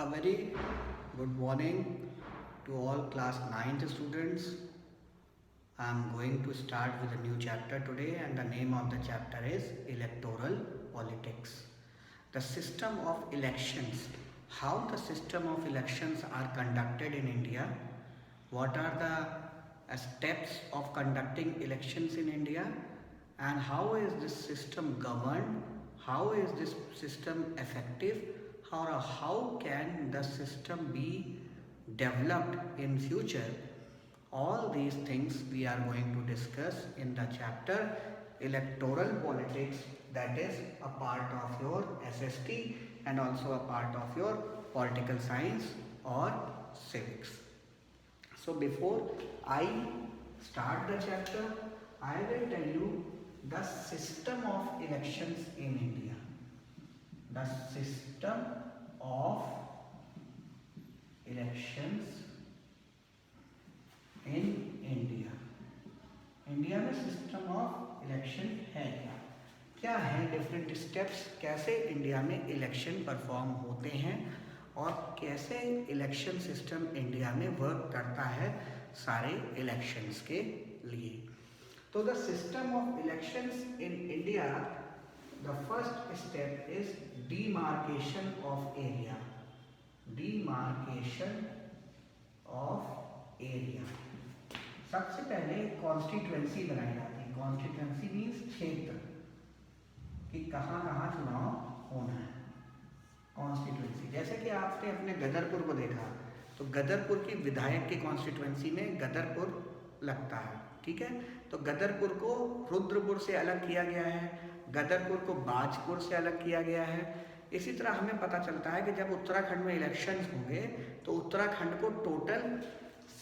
A very good morning to all class 9th students. I am going to start with a new chapter today, and the name of the chapter is Electoral Politics. The system of elections. How the system of elections are conducted in India. What are the steps of conducting elections in India, and how is this system governed? How is this system effective? How can the system be developed in future? All these things we are going to discuss in the chapter Electoral Politics, that is a part of your SST and also a part of your political science or civics. So before I start the chapter, I will tell you the system of elections in India. The system of elections in India. India में system of election है क्या है different steps, कैसे India में election perform होते हैं और कैसे इलेक्शन सिस्टम इंडिया में वर्क करता है सारे इलेक्शंस के लिए. तो the system of elections in India, the first step is demarcation of area. Demarcation of area. सबसे पहले कॉन्स्टिट्यूएंसी बनाई जाती है. कॉन्स्टिट्यूएंसी मीन्स क्षेत्र कि कहाँ कहाँ चुनाव होना है. कॉन्स्टिट्यूएंसी जैसे कि आपने अपने गदरपुर को देखा, तो गदरपुर की विधायक की कॉन्स्टिट्यूएंसी में गदरपुर लगता है. ठीक है, तो गदरपुर को रुद्रपुर से अलग किया गया है, गदरपुर को बाजपुर से अलग किया गया है. इसी तरह हमें पता चलता है कि जब उत्तराखंड में इलेक्शंस होंगे तो उत्तराखंड को टोटल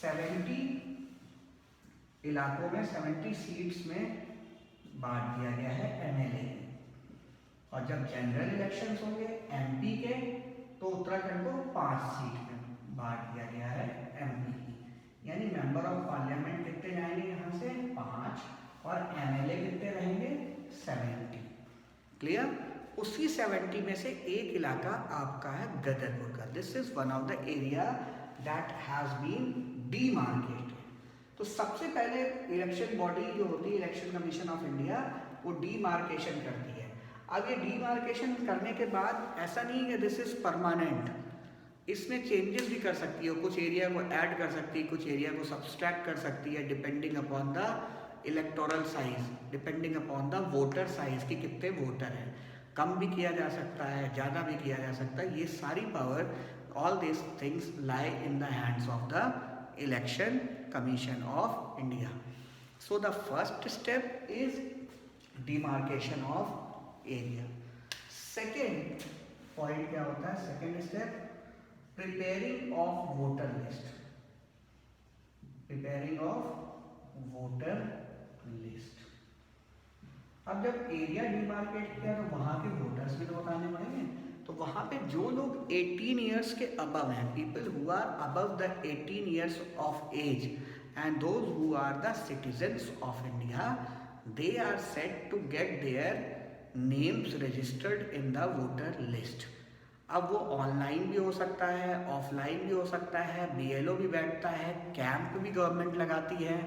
70 इलाकों में 70 सीट्स में बांट दिया गया है एमएलए. और जब जनरल इलेक्शंस होंगे एमपी के, तो उत्तराखंड को 5 सीट में बांट दिया गया है एमपी की. यानी मेंबर ऑफ पार्लियामेंट कितने जाएंगे यहाँ से 5 और एमएलए कितने रहेंगे 70. क्लियर. उसी 70 में से एक इलाका आपका है गदरपुर का. This is one of the area that has been demarcated. तो सबसे पहले इलेक्शन बॉडी जो होती है इलेक्शन कमीशन ऑफ इंडिया, वो डीमार्केशन करती है. अब ये डीमार्केशन करने के बाद ऐसा नहीं है दिस इज परमानेंट, इसमें चेंजेस भी कर सकती है. कुछ एरिया को ऐड कर सकती है, कुछ एरिया को सब्सट्रैक्ट कर सकती है, depending upon the electoral size, depending upon the voter size कि कितने वोटर हैं. कम भी किया जा सकता है, ज़्यादा भी किया जा सकता है. ये सारी power, all this things lie in the hands of the election commission of India. So the first step is demarcation of area. Second point क्या होता है, second step preparing of voter list. Preparing of voter list. अब जब area demarcate किया तो वहाँ के voters भी तो बताने पड़ेंगे. तो वहाँ पे जो लोग 18 ईयर्स के अबव हैं, people who are above the 18 years of age and those who are the citizens of India, they are set to get their names registered in the voter list. अब वो ऑनलाइन भी हो सकता है, offline भी हो सकता है, बीएलओ भी बैठता है, कैंप भी गवर्नमेंट लगाती है.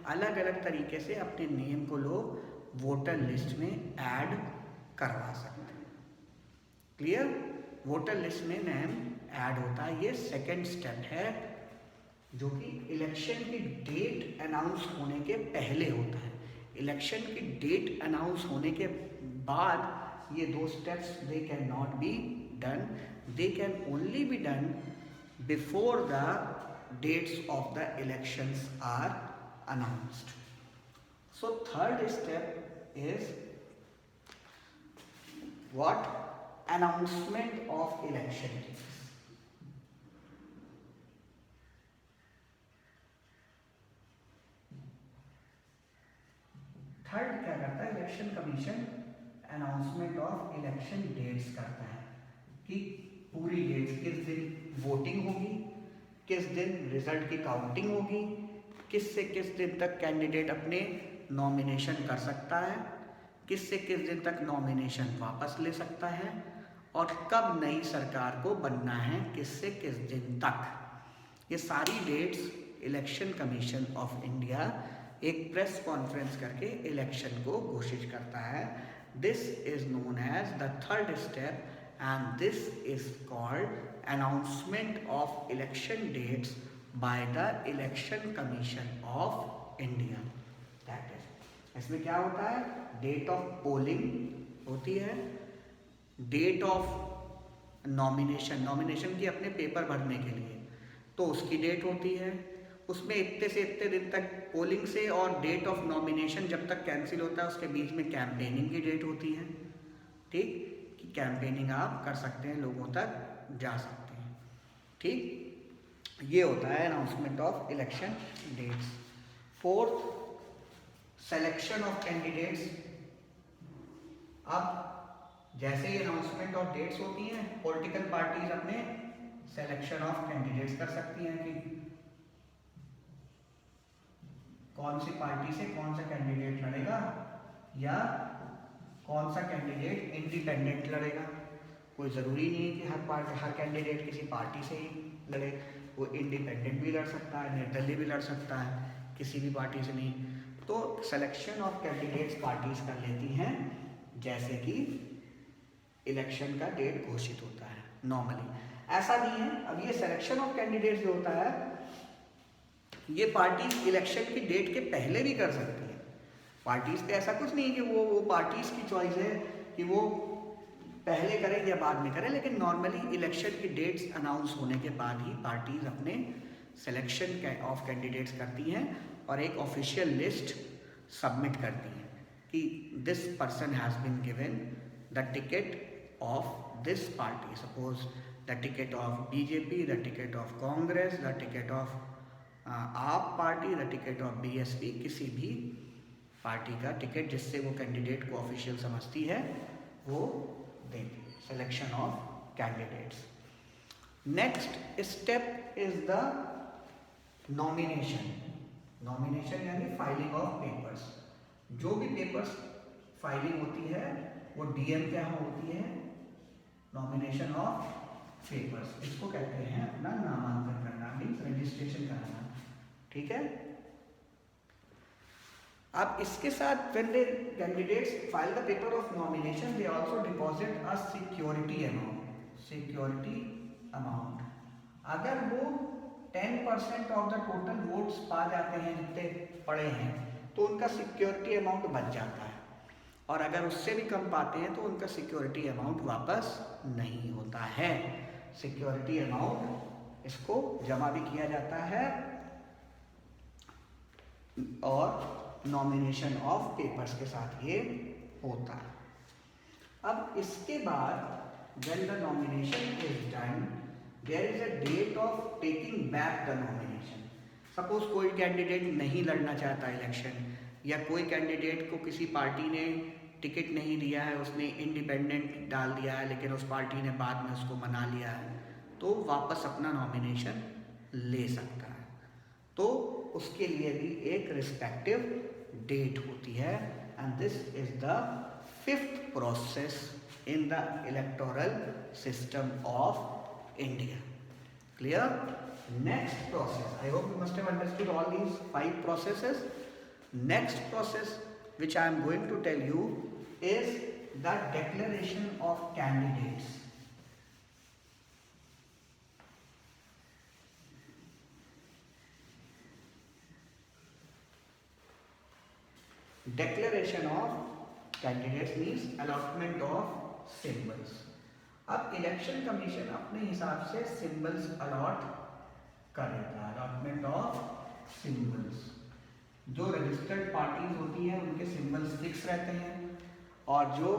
अलग अलग तरीके से अपने नेम को लोग वोटर लिस्ट में ऐड करवा सकते हैं. क्लियर. वोटर लिस्ट में नेम ऐड होता है. ये सेकंड स्टेप है जो कि इलेक्शन की डेट अनाउंस होने के पहले होता है. इलेक्शन की डेट अनाउंस होने के बाद ये दो steps they can not be done. They can only be done before the dates of the elections are announced. So third step is what? Announcement of election. Third क्या करता है election commission? Announcement of election dates करता है कि पूरी dates, किस दिन voting होगी, किस दिन रिजल्ट की काउंटिंग होगी, किस से किस दिन तक कैंडिडेट अपने नॉमिनेशन कर सकता है, किस से किस दिन तक नॉमिनेशन वापस ले सकता है, और कब नई सरकार को बनना है, किससे किस दिन तक, ये सारी dates election commission of India एक प्रेस कॉन्फ्रेंस करके इलेक्शन को घोषित करता है। This is known as the third step and this is called announcement of election dates by the election commission of India. That is, इसमें क्या होता है, डेट ऑफ पोलिंग होती है, डेट ऑफ नॉमिनेशन, नॉमिनेशन की अपने पेपर भरने के लिए तो उसकी डेट होती है, उसमें इतने से इतने दिन तक पोलिंग से और डेट ऑफ नॉमिनेशन जब तक कैंसिल होता है उसके बीच में कैंपेनिंग की डेट होती है। ठीक, कि कैंपेनिंग आप कर सकते हैं, लोगों तक जा सकते हैं। ठीक, ये होता है announcement of election dates. Fourth, selection of candidates. अब जैसे ही अनाउंसमेंट ऑफ डेट्स होती हैं, पॉलिटिकल पार्टीज अपने सिलेक्शन ऑफ कैंडिडेट्स कर सकती हैं कि कौन सी पार्टी से कौन सा कैंडिडेट लड़ेगा या कौन सा कैंडिडेट इंडिपेंडेंट लड़ेगा। कोई ज़रूरी नहीं है कि हर कैंडिडेट किसी पार्टी से ही लड़े, वो इंडिपेंडेंट भी लड़ सकता है, निर्दलीय भी लड़ सकता है, किसी भी पार्टी से नहीं। तो सिलेक्शन ऑफ कैंडिडेट्स पार्टीज कर लेती हैं जैसे कि इलेक्शन का डेट घोषित होता है। नॉर्मली ऐसा नहीं है। अब ये सिलेक्शन ऑफ कैंडिडेट्स जो होता है ये पार्टी इलेक्शन की डेट के पहले भी कर सकती है। पार्टीज पे ऐसा कुछ नहीं है कि वो पार्टीज की चॉइस है कि वो पहले करें या बाद में करें, लेकिन नॉर्मली इलेक्शन की डेट्स अनाउंस होने के बाद ही पार्टीज अपने सिलेक्शन ऑफ कैंडिडेट्स करती हैं और एक ऑफिशियल लिस्ट सबमिट करती हैं कि this person has been given the ticket of this party, suppose the ticket of BJP, the ticket of Congress, the ticket of AAP party, the ticket of BSP, किसी भी party का टिकट जिससे वो candidate को official समझती है वो देती है। Selection of candidates. Next step is the nomination. Nomination यानी फाइलिंग ऑफ पेपर्स। जो भी पेपर्स फाइलिंग होती है वो डीएम क्या होती है, नॉमिनेशन ऑफ पेपर्स। इसको कहते हैं अपना नामांकन करना, मीन्स रजिस्ट्रेशन कराना। ठीक है। अब इसके साथ when the candidates file the paper of nomination, they also deposit a security amount. Security amount. अगर वो 10% ऑफ द टोटल वोट्स पा जाते हैं जितने पड़े हैं तो उनका सिक्योरिटी अमाउंट बच जाता है, और अगर उससे भी कम पाते हैं तो उनका सिक्योरिटी अमाउंट वापस नहीं होता है। सिक्योरिटी अमाउंट इसको जमा भी किया जाता है और नॉमिनेशन ऑफ पेपर्स के साथ ये होता है। अब इसके बाद when the nomination is done, there is a date of taking back the nomination. Suppose कोई कैंडिडेट नहीं लड़ना चाहता इलेक्शन, या कोई कैंडिडेट को किसी पार्टी ने टिकट नहीं दिया है, उसने इंडिपेंडेंट डाल दिया है, लेकिन उस पार्टी ने बाद में उसको मना लिया है, तो वापस अपना नॉमिनेशन ले सकता है। तो उसके लिए भी एक रिस्पेक्टिव डेट होती है, and this is the fifth process in the electoral system of India. Clear? Next process, I hope you must have understood all these 5 processes. Next process which I am going to tell you is the declaration of candidates. Declaration of candidates means allotment of symbols. अब election commission अपने हिसाब से symbols allot कर देता है। Allotment of symbols, जो registered parties होती हैं उनके सिंबल्स फिक्स रहते हैं, और जो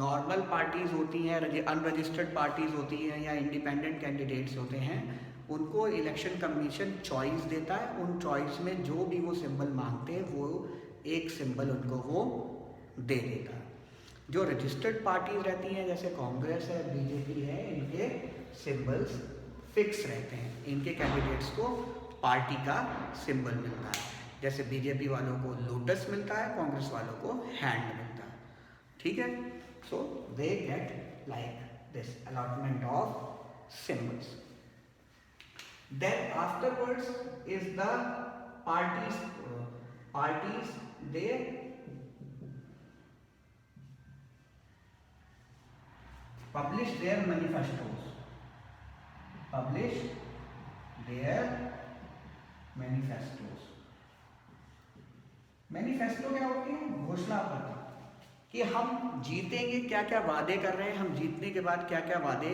नॉर्मल पार्टीज होती हैं, अनरजिस्टर्ड पार्टीज होती हैं या इंडिपेंडेंट कैंडिडेट्स होते हैं, उनको इलेक्शन कमीशन चॉइस देता है। उन चॉइस में जो भी वो सिंबल मांगते हैं वो एक सिंबल उनको वो दे देता है। जो रजिस्टर्ड पार्टीज रहती हैं जैसे कांग्रेस है, बीजेपी है, इनके सिंबल्स फिक्स रहते हैं। इनके कैंडिडेट्स को पार्टी का सिंबल मिलता है। जैसे बीजेपी वालों को लोटस मिलता है, कांग्रेस वालों को हैंड मिलता है। ठीक है, so they get like this allotment of symbols. Then afterwards is the parties. Parties, they publish their manifestos. Publish their manifestos. Manifesto क्या होती है? घोषणा पत्र, कि हम जीतेंगे, क्या क्या वादे कर रहे हैं, हम जीतने के बाद क्या क्या वादे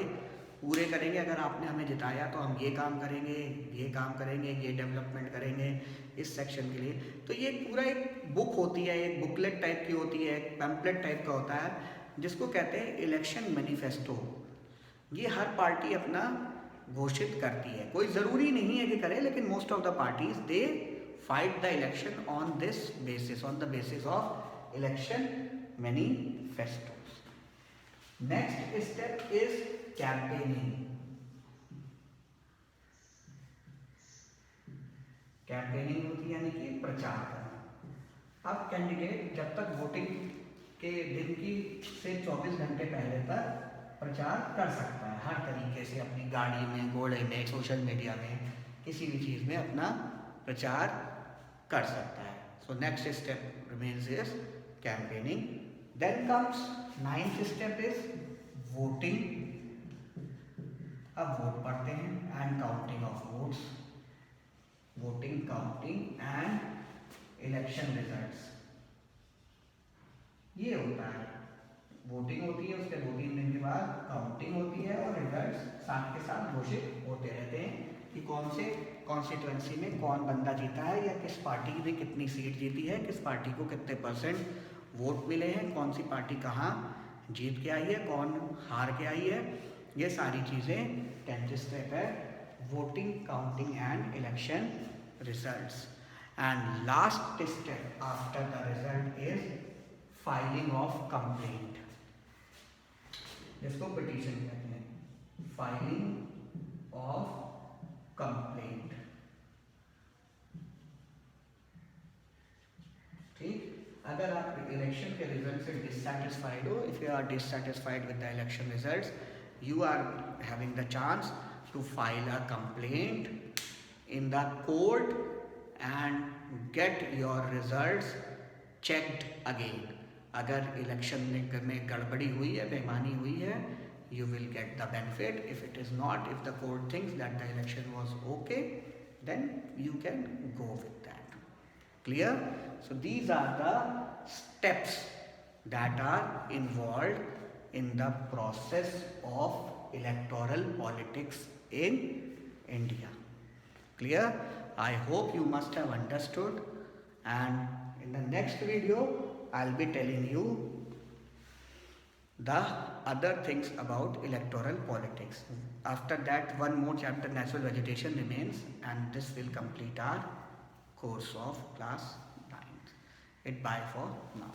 पूरे करेंगे, अगर आपने हमें जिताया तो हम ये काम करेंगे, ये काम करेंगे, ये डेवलपमेंट करेंगे इस सेक्शन के लिए। तो ये पूरा एक बुक होती है, एक बुकलेट टाइप की होती है, एक पैम्पलेट टाइप का होता है, जिसको कहते हैं इलेक्शन मैनिफेस्टो। ये हर पार्टी अपना घोषित करती है, कोई ज़रूरी नहीं है कि करे, लेकिन most of the parties they fight the election on this basis, on the basis of election manifestos. Next step is campaigning. Campaigning होती है यानी कि प्रचार करना। अब कैंडिडेट जब तक वोटिंग के दिन की से 24 घंटे पहले तक प्रचार कर सकता है, हर तरीके से अपनी गाड़ी में, घोड़े में, सोशल मीडिया में, किसी भी चीज़ में अपना प्रचार कर सकता है। So next step remains is campaigning. Then comes 9th step is voting. अब वोट पढ़ते हैं and counting of votes, voting, counting and election results. ये होता है, वोटिंग होती है, उसके 2-3 दिन के बाद काउंटिंग होती है और रिजल्ट्स साथ के साथ घोषित होते रहते हैं कि कौन से कॉन्स्टिट्यूएंसी में कौन बंदा जीता है, या किस पार्टी ने कितनी सीट जीती है, किस पार्टी को कितने % वोट मिले हैं, कौन सी पार्टी कहाँ जीत के आई है, कौन हार के आई है। ये सारी चीज़ें 10th स्टेप है, voting, counting and election results. And last step after the result is filing of complaint, जिसको पिटीशन कहते हैं, फाइलिंग ऑफ कंप्लेंट। ठीक, अगर आप इलेक्शन के रिजल्ट से डिससैटिस्फाइड हो, if you are dissatisfied with the election results, you are having the chance to file a complaint in the court and get your results checked again. अगर election में गड़बड़ी हुई है, बेईमानी हुई है, you will get the benefit. If it is not, if the court thinks that the election was okay, then you can go with that. Clear? So these are the steps that are involved in the process of electoral politics in India. Clear? I hope you must have understood, and in the next video I'll be telling you the other things about electoral politics. After that, one more chapter, natural vegetation, remains, and this will complete our course of class 9th. Bye for now.